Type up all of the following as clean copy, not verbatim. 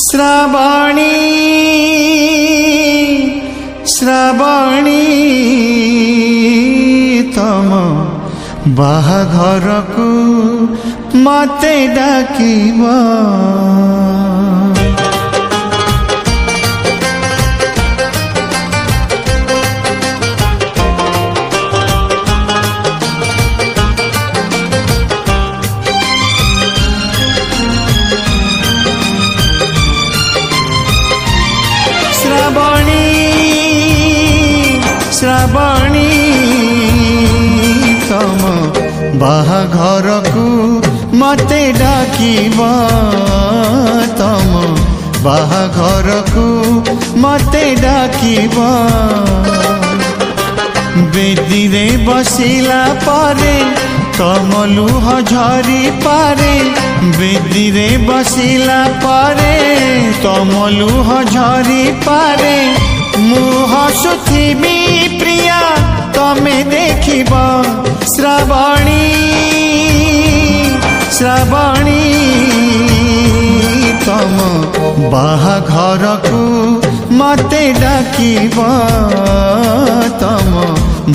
श्रावणी श्रावणी तम बाहाघर को मते डाकिबा श्रावणी तम बाहाघर को मते डाकिबा तम बाहाघर को मते डाकिबा बेदी रे बसिला पारे तम लुह झरी पारे बेदी रे बसिला पारे तम लुह झरी पारे मुह सुथिबी प्रिया तमे देखिबा श्रावणी श्रावणी तम बाहाघर को मते डाकिबा तम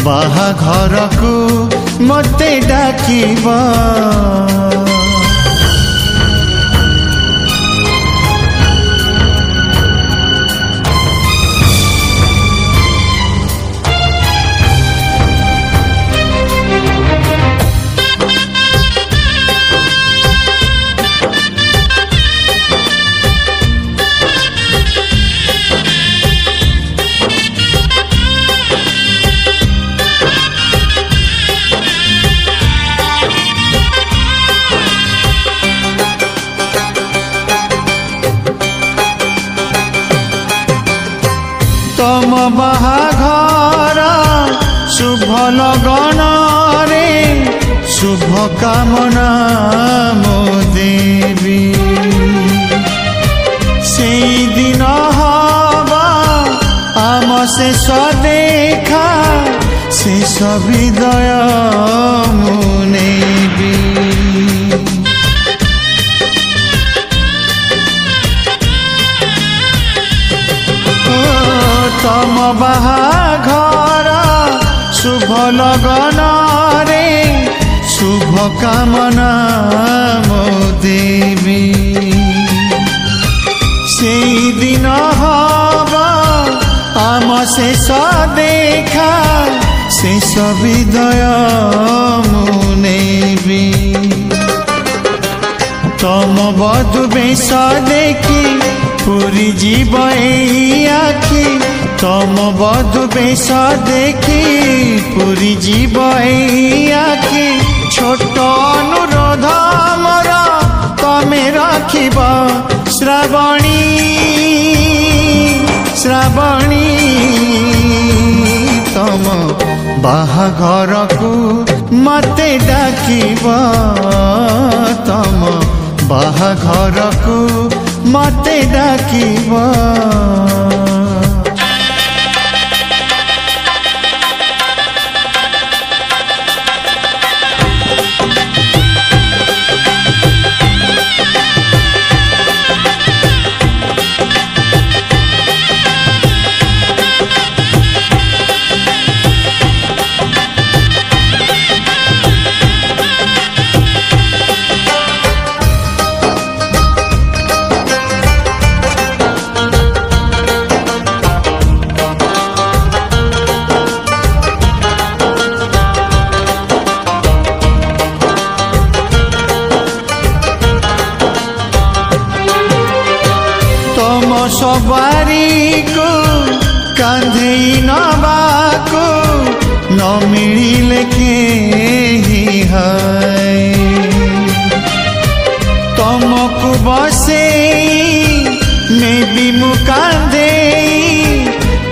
बाहाघर को मते डाकिबा तम बाहाघर शुभ लगन रे शुभ कामना मो देवी से दिन हवा आम शेष देखा शेष विदय मुनेबी तम बाहाघर शुभ लगन रे शुभ कामना मो देवी से दिन हवा आम शेष देखा शेष विदय मुनेबी तम बधु बेश देखी पूरी जीव आखि तम बधु बेश देखी पूरी जीव आखि छोट अनुरोध मोर तमे रखिबा श्रावणी श्रावणी तम बाहाघर को मते डाकिबा तम बाहाघर को मते डाकिबा सवारी को कांधे नबाको न मिले के ही है तुमको बसे मैं भी मुकांदे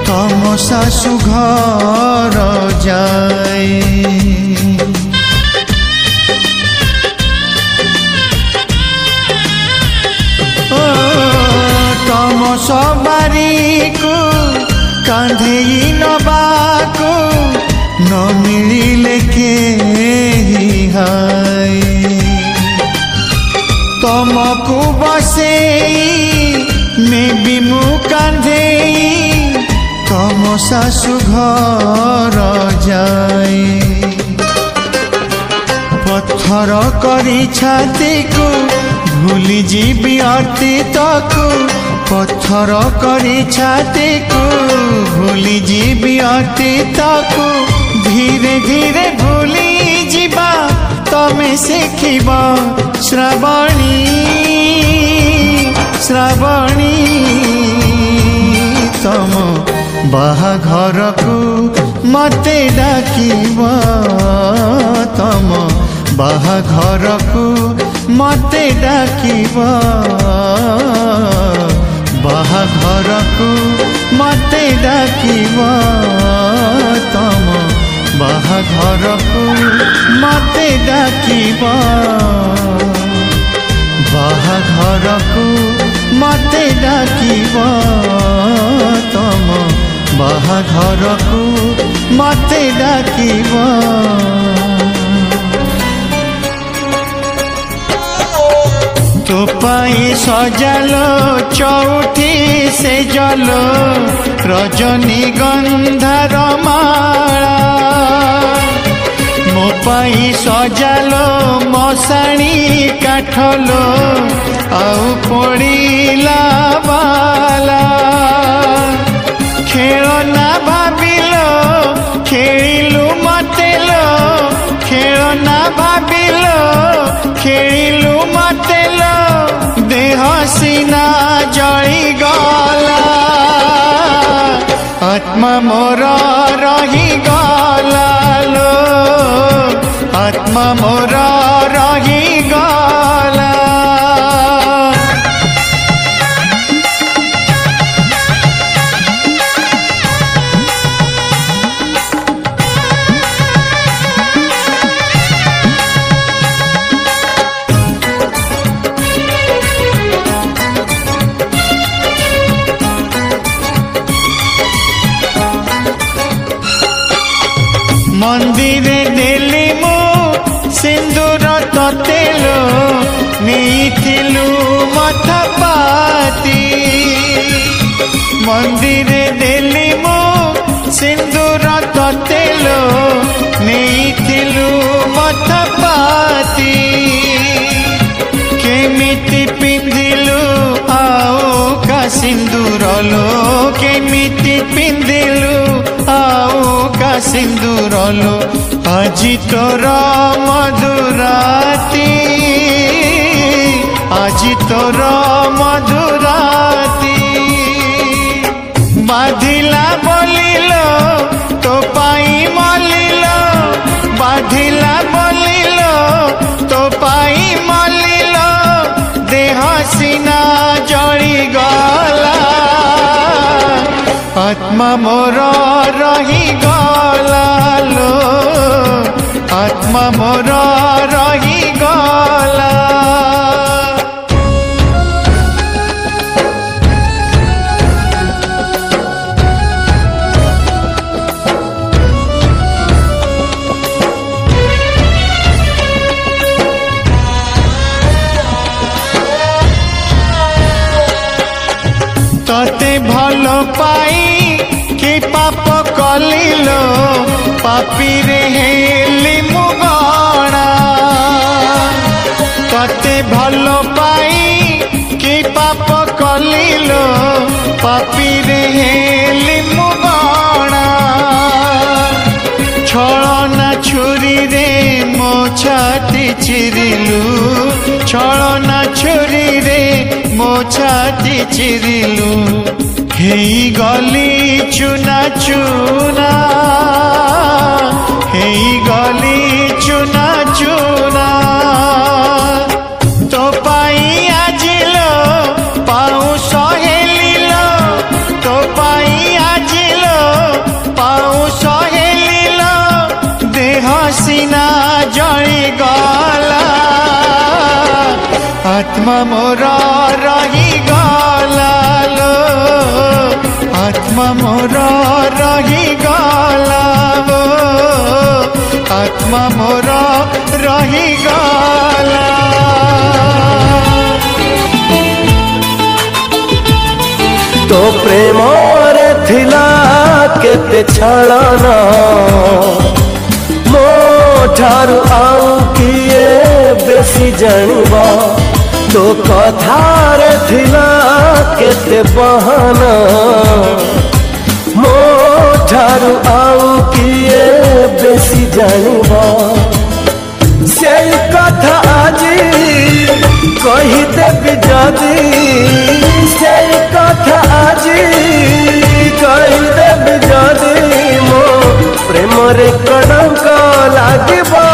तुम सासु घर जाए सवारी को कांधे नबाको न मिले के ही है तुमको बसे शाशु घर जाए पत्थर करी छाती को भूली जीवी अतीत को पत्थर करी छाती को भूली जीवी अतीत को धीरे धीरे भूली जीवा तमे शिखिब श्रावणी श्रावणी तम बाहाघर को मते डाकिब तम बाहाघर को मते डाकिब बाहाघर को मते डाकिब तम बाहाघर को मते डाकिब बाहाघर को मते डाकिब तम बाहाघर को मते डाकिब तो पाई सजालो चौठी से जलो रजनी गंधार माला मो पाई सजालो मशाणी काठलो आउ पड़ीला बाला खेलना भाविलो खेलु मतेलो खेलना भाविलो खेलु मतेलो देह सीना जली गला आत्मा मोर रही गला लो आत्मा मोर रही गला मंदिर देली मो सिंदूर तेलो नीथिलु मथा पाती मंदिर देली मो सिंदूर तेलो नीथिलु मथा पाती केमिति पिंधिलु आओ का सिंदूर लो केमिति पिंधिलु आओ का सिंदूर लो आजी तोर मधुराती आजी तोर मधुराती बाधिला बोलिलो तो पाई मलिलो बाधिला बोलिलो तो पाई मलिलो देह सीना जली गला आत्मा मोर रही गला लो आत्मा मोर रही गला तते भल पाई कि पाप कलिलो पापी रे हेली मुगणा तते भल पाई कि पाप कलिलो पापी रे हेली मुगणा छलना छुरी रे मो छाती चिरिलु छलना छुरी रे मो छाती चिरिलु हेई गली चुना चुना हेई गली चुना चुना तो पाई आजिलो पाऊ सहेलिलो तो पाई आजिलो पाऊ सहेलिलो देह सीना जली गला आत्मा मोर रही गला लो आत्मा मोर रही गला वो आत्मा मोर रही गला तो प्रेम रे थिला केते छळना मो ठारू आउ किए बेसी जानिबा तो कथार थिला केते बहाना मो ठारू आउ किए बेसी जानिबा से कथा आजी कही देबी जदी से कथा आजी कही देबी जदी मो प्रेम रे कलंक लागिबा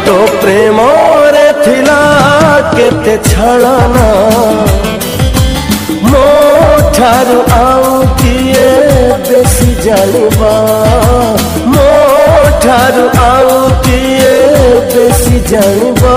तो प्रेम रे थिला केते छळना मो ठारू आउ किए बेसी जानिबा मो ठारू आउ किए बेसी जानिबा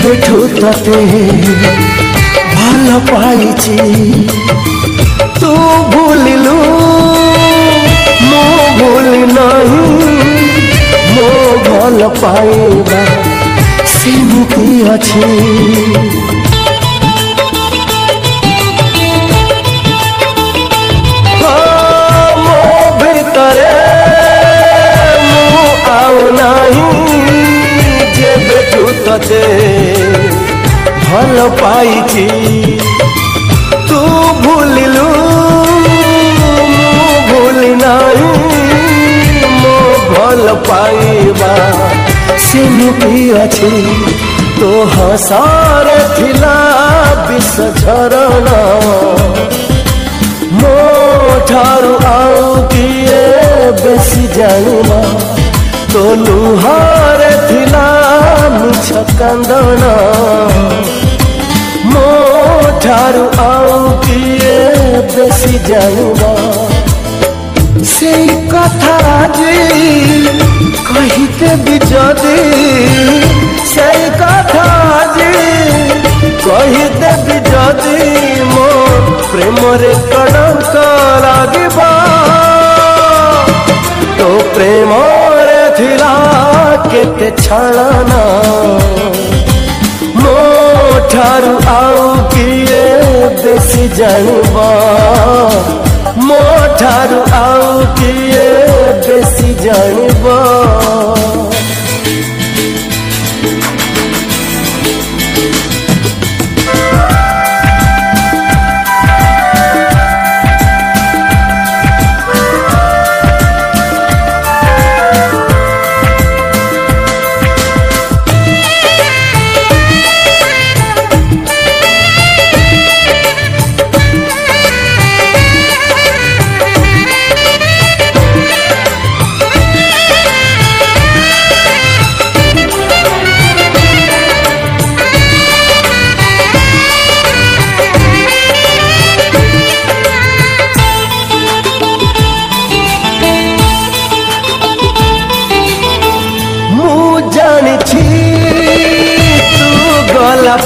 बैठू तते भल पाइची तू भूलिलु मो भूली नहीं मो भल पाइबा सेमती अछि मो भीतरे मु आउ नहीं जे बैठू तते भल पाइची तू भूलिलु मु भूली नहीं मो भल पाइबा सेमती अछि तो हसार थिला विष झरणा मो ठारू आउ किए बेसी जानिबा तो लुहार थिला मिछ कांदना मो ठारू आउ किए बेसी जानिबा से कथा जी कहिते बिजदी से कथा जी कहिते बिजदी मो प्रेम रे कलंक लागिबा तो प्रेम रे थिला केते छळना मो ठारू आउ किए बेसी जानिबा मो ठारू आउ किए बेसी जानिबा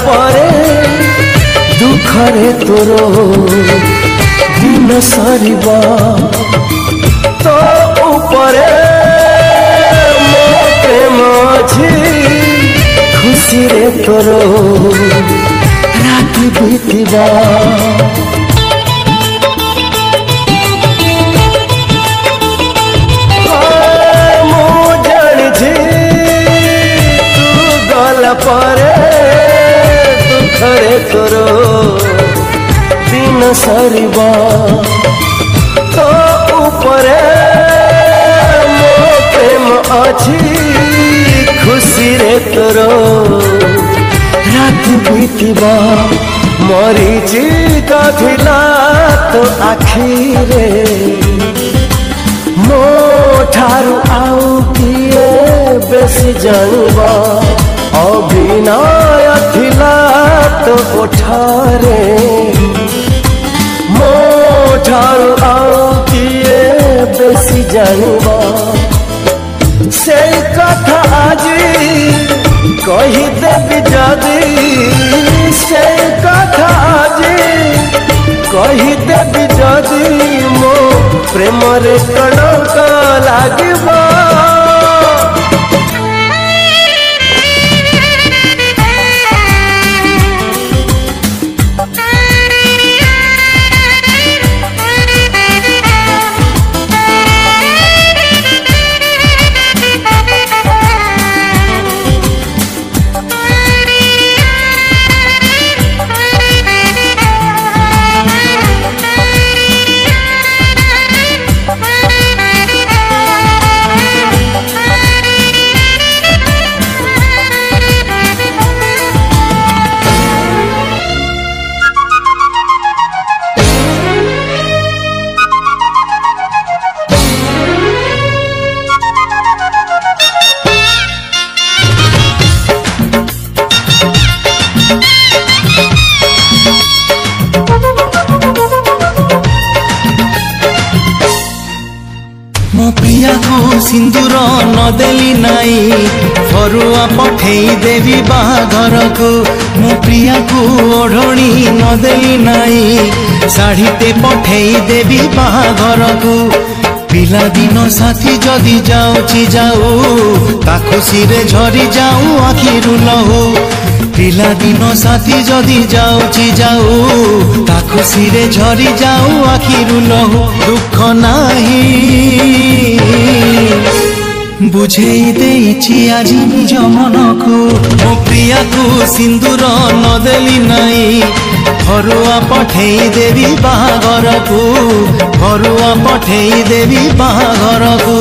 परे दुखरे तोरो दिन सरिबा तो ऊपरे मो प्रेम अछि खुशी रे तोरो राति बीतिबा मो जानिछि तू गला परे दुखरे तोरो दिन सरिबा तो ऊपरे मो प्रेम अछि खुशी रे तोर रात बीतवा मरीची गाधिला तो आखिरे मो ठारू आउ किए बेसी जानवा अभिनय थिला तो ओठारे मो ठारू आउ किए बेसी जानवा से कथा आज कही देवी जदि से कथा आज कही देवी जदि मो प्रेम रे कणक लागिबा मो प्रिया को सिंदूर नदेली नाई फरुआ पठेई देवी बाहाघर को मो प्रिया को ओढ़णी नदेली नाई शाढ़ीते पठेई देवी बाहाघर को पिला दिन साथी जदि जाऊची जाऊ ता खुशी रे झरी जाऊ आखिरु लहू पिला दिन साथी जदि जाऊची जाऊ ता खुशी रे झरी जाऊ आखिरु लहू दुख नाही बुझेई देइछि आज निज मनकु मो प्रिया को सिंदूर नदेली नाई फरुआ पठेई देवी बाहाघर को फरुआ पठेई देवी बाहाघर को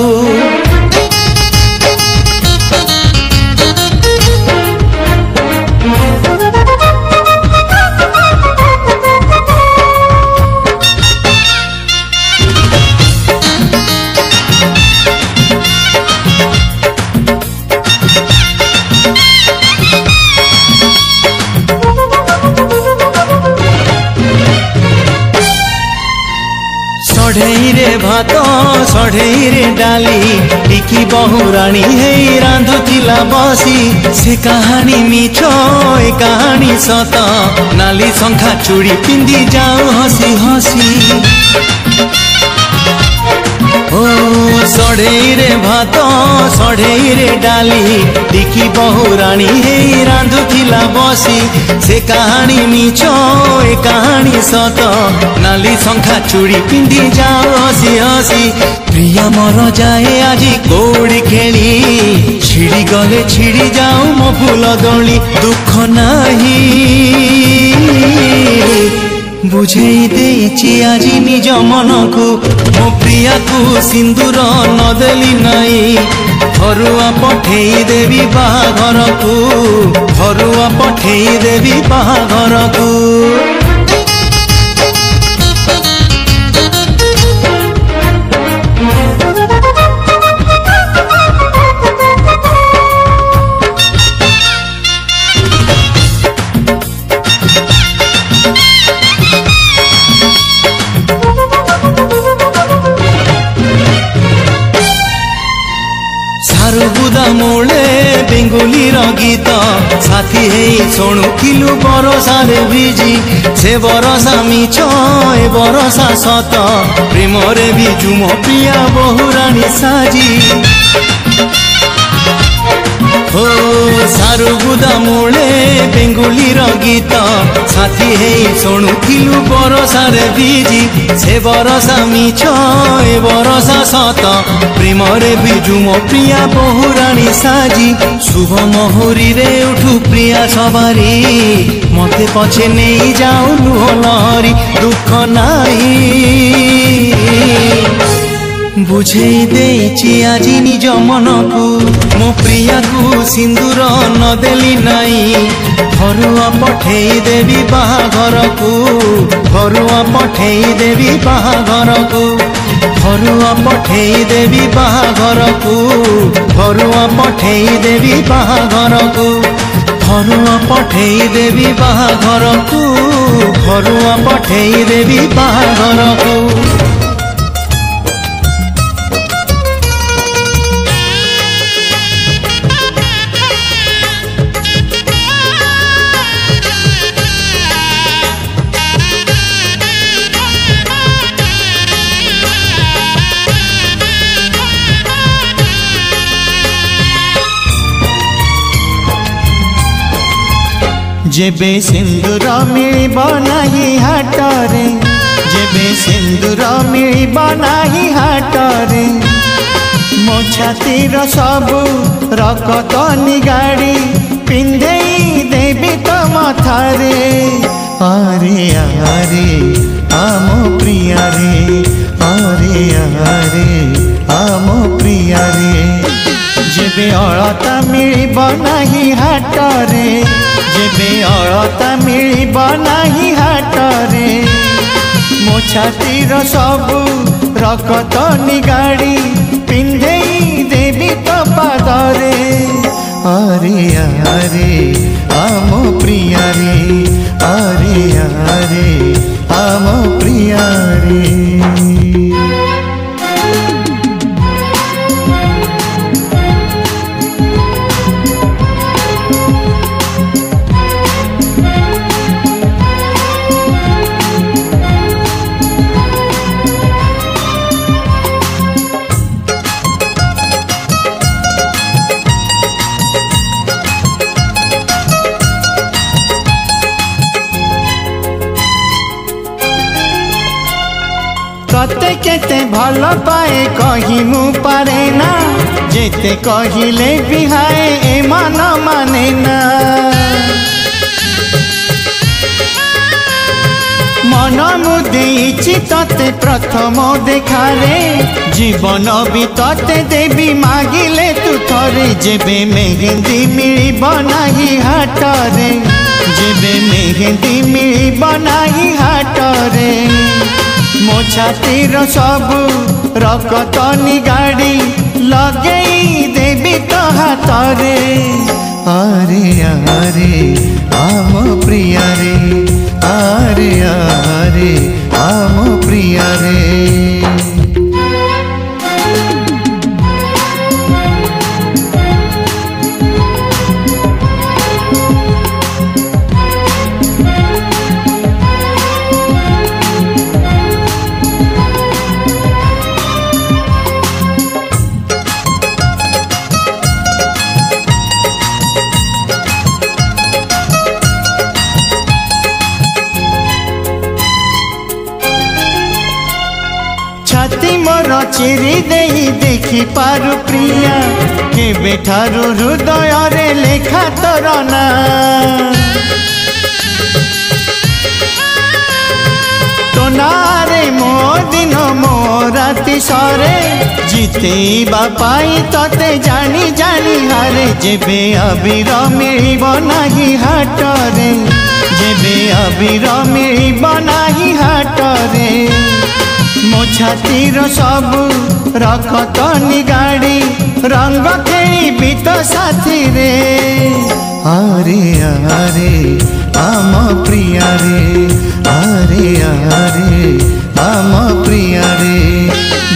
सढ़ई रे भात सढ़ई रे डाली टिकी बहुराणी हे रांधुथिला बसी से कहानी मिछ ए कहानी सत नाली शंखा चूड़ी पिंदी जाऊ हसी हसी ओ सढ़ई रे भात सढ़ई रे डाली टिकी बहुराणी हे रांधुथिला बसी से कहानी मिछ ए कहानी सत नाली शंखा चूड़ी पिंदी जाओ हसी हसी प्रिया मर जाए आज कौड़ी खेली छिड़ी गले छिड़ी जाऊ मो फूल दौली दुख नाही बुझेई देइछि आज निज मनकु मो प्रिया को सिंदूर नदेली नाई फरुआ पठेई देवी बाहाघर को फरुआ पठेई देवी बाहाघर को बुदा मूले बेंगुली गीत साथी हे शुणुलु बरसा रे भिजी से बरसा मिछ ए बरसा सत प्रेम रे बिजु मो प्रिया बहुराणी साजी हो सारू बुदा मूले बेंगुली गीत साथी हे शुणुलु बरसा रे भिजी से बरसा मिछ ए बरसा सत प्रेम रे बिजु मो प्रिया बहुराणी साजी शुभ महुरी रे उठू प्रिया सवारी मते पछे नहीं जाऊ लुह लहरी दुख नाही बुझेई देइछि आज निज मनकु मो प्रिया को सिंदूर नदेली नाई घरुआ पठेई देवी बाहाघर को घरुआ पठेई देवी बाहाघर को घरुआ पठेई देवी बाहाघर को घरुआ पठेई देवी बाहाघर को घरुआ पठेई देवी बाहाघर को घरुआ पठेई देवी बाहाघर को जेबे सिंदूर मिलिब नाही हाटरे जेबे सिंदूर मिलिब नाही हाटरे मो छातीर सबु रकत निगाड़ी पिंधेई देवी तो मथारे अरे अरे आम प्रिया रे अरे अरे आम प्रिया रे जेबे अलता मिलिब नाही हाटरे जेबे अलता मिलिब नाही हाटरे मो छातीर सबु रकत निगाड़ी पिंधेई देवी तो पादरे अरे अरे आम प्रिया रे अरे अरे आम प्रिया रे तते केते भल पाए कही मु पारे ना जेते कहिले बिहाए ए मन माने ना मन मुदेइछि तते प्रथम देखारे जीवन भी तते देवी मागिले तू थरे जेबे मेहंदी मिलिब नाही हाटरे जेबे मेहंदी मिलिब नाही हाटरे मो छातीर सबु रकत निगाड़ी लगेई देवी तो हाथरे अरे अरे आम प्रिया रे अरे अरे आम प्रिया रे छाती मोर चिरी देई देखी पारु प्रिया केबे ठारु हृदय रे लेखा तोर ना तो नारे मो दिन मो राति सरे जीतेबा पाई तते जानी जानी हारे जेबे अबीर मिलिब नाही हाटरे जेबे अबीर मिलिब नाही हाटरे मो छातीर सबु रकत निगाड़ी रंग खेली तो साथी रे अरे अरे आम प्रिया रे अरे अरे आम प्रिया रे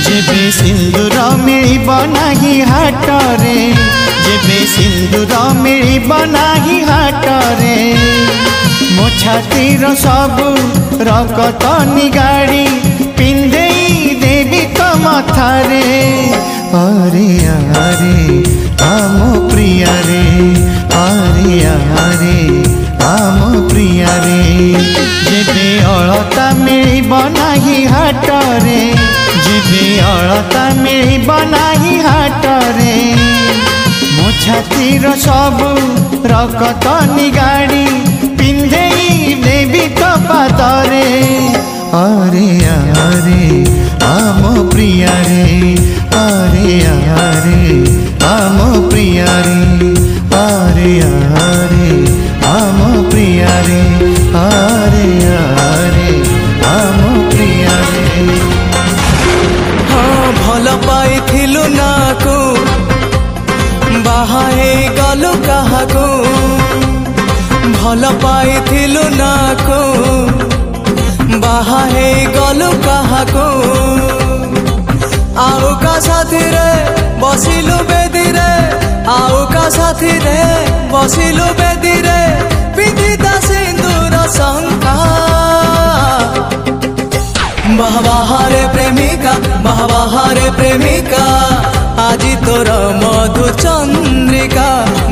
जेबे सिंदूर मिलिब नाही हाटरे जेबे सिंदूर मिलिब नाही हाटरे मो छातीर सबु रकत निगाड़ी पिंधेई देवी तो मथारे अरे अरे आम प्रिया रे अरे अरे आम प्रिया रे जेबे अलता मिलिब नाही हाटरे जेबे अलता मिलिब नाही हाटरे मो छातीर सबु रकत निगाड़ी पिंधेई देवी तो पादरे अरे अरे आम प्रिया रे अरे अरे आम प्रिया रे बाहा हे गलु काहाकू भल पाइथिलु ना को बाहा हे गलु काहाकू आउ का साथी रे बसिलु बेदी रे आउ का साथी रे बसिलु बेदी रे पिंधिता सिंदूर शंखा बाहारे प्रेमिका बाहारे प्रेमिका आजी तोर मधु चंद्रिका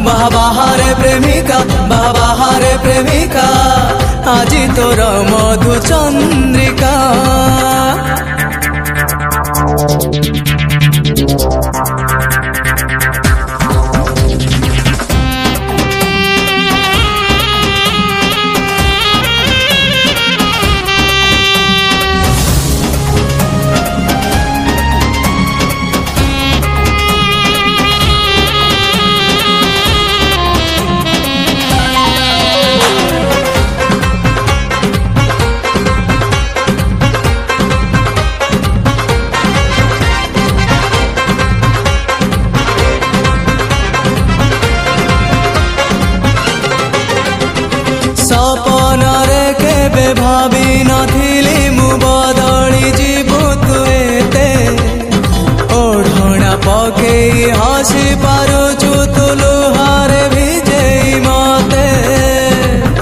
बाहारे प्रेमिका बाहारे प्रेमिका आजी तोर मधु चंद्रिका सपनारे केबे भावी नथिली मु बदली जीवु तु एते ओढ़णा पकेई हसी पारुचु तु लुहारे भिजेई मते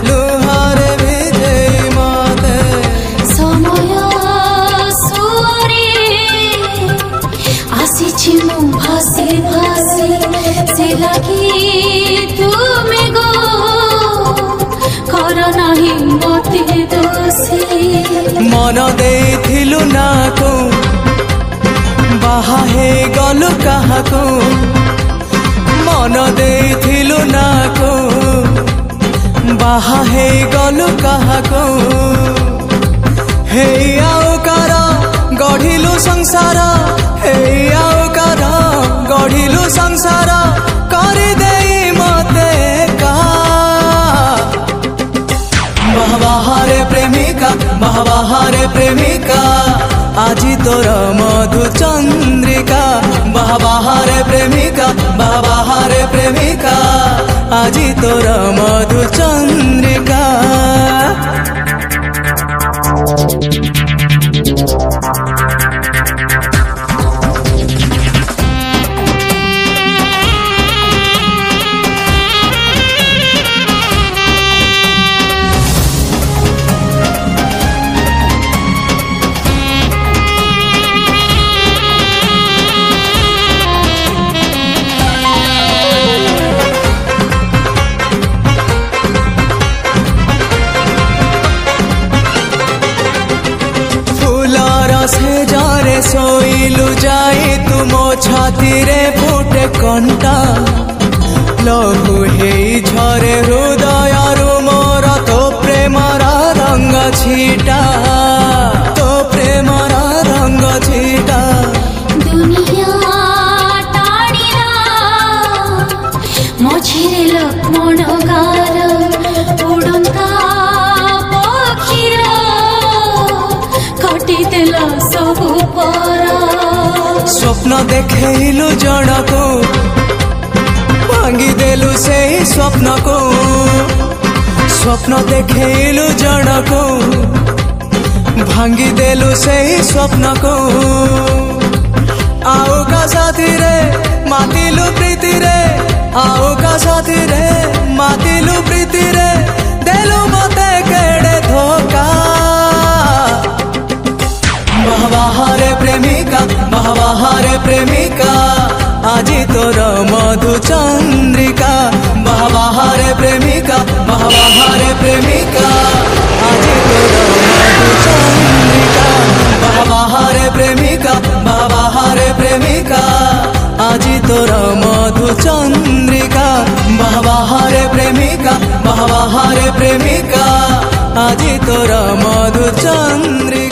लुहारे भिजेई मते समय सुरे आसीछि मु भासी भासी से लागी तुमे गो मन देथिलु ना को बाहा हे गलु काहाकू मन देथिलु ना को बाहा हे गलु काहाकू हे आउ कार गढ़िलु संसार हे आउ कार गढ़िलु संसार करि देई मते का बाहारे प्रेमिका बाहारे प्रेमिका आजी तोर मधु चंद्रिका बाहारे प्रेमिका बाहारे प्रेमिका आजी तोर मधु चंद्रिका से जारे सोइलु जाई तुमो छाती रे फुटे कंटा लहु हेई झरे हृदय रु मोर तो प्रेमरा रंग छीटा तो प्रेमरा रंग छीटा दुनिया टाणीरा मझिरे लक्ष्मण गार उड़ंता पक्षीरा कटी देला सबु पर स्वप्न देखेलु जणको भांगी देलु से स्वप्न को स्वप्न देखेलु जणको भांगी देलु से स्वप्न को आउ का साथी रे मातिलु प्रीति रे आउ का साथी रे मातिलु प्रीति रे देलु मते केड़े धोखा बाहारे प्रेमिका बाहारे प्रेमिका आजी तोर मधु चंद्रिका बाहारे प्रेमिका बाहारे प्रेमिका आजी तोर मधु चंद्रिका बाहारे प्रेमिका बाहारे प्रेमिका आजी तोर मधु चंद्रिका बाहारे प्रेमिका बाहारे प्रेमिका आजी तोर मधु चंद्रिका।